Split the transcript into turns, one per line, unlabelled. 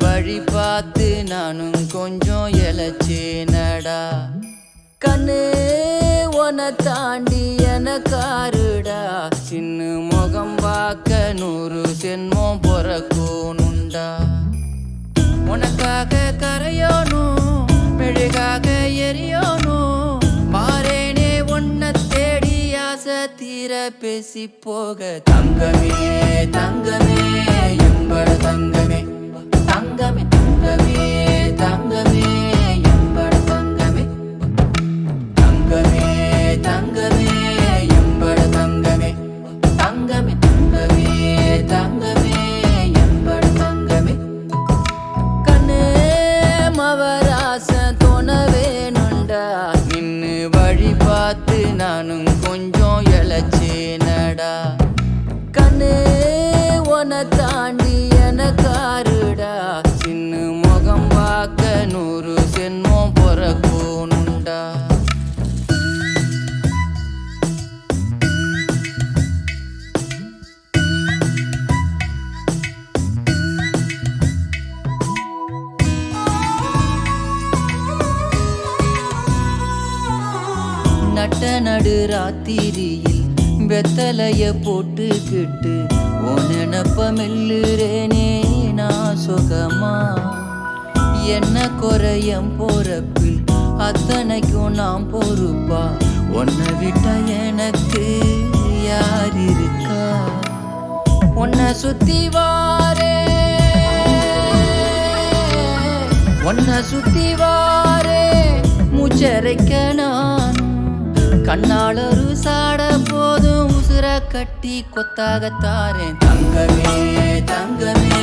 வழி பார்த்து நானும் கொஞ்சம் இழைச்சேனடா. கண்ணு உன தாண்டி எனக்காருடா. சின்ன முகம் பார்க்க 100 சென்மம் பொறக்கணுண்டா. உனக்காக கரையோனும் மெழுகாக எரியோனும் மாறேனே உன்னை தேடி ஆசை தீர பேசி போக. தங்கமே தங்கமே எம்பட தங்கமே தங்கமே தங்கமே தங்கமே எம்பட தங்கமே தங்கமே தங்கமே எம்பட தங்கமே தங்கமே தங்கமே தங்கமே எம்பட தங்கமே. கண்ணு மவராச தோண வேணுண்டா. நின்னு வழி பார்த்து நானும் கொஞ்சம் இழைச்சேனடா. கண்ணு உன தாண்டி எனக்காருடா. சின்ன முகம் பார்க்க 100 சென்மம் பொறக்கணுண்டா. நட்ட நடு ராத்திரியில் வெத்தலைய போட்டுக்கிட்டு உன் நினப்ப மெல்லுறேனே நான் சுகமா. என்ன குறையம் போறப்பில் அத்தனைக்கும் நான் பொறுப்பா. உன்னை விட்டா எனக்கு யார் இருக்கா. உன்னை சுத்தி வாரே உன்னை சுத்தி வாரே மூச்சரைக்க நான். கண்ணாளரு சாட போதும் உசுர கட்டி கொத்தாக தாரேன். தங்கமே தங்கமே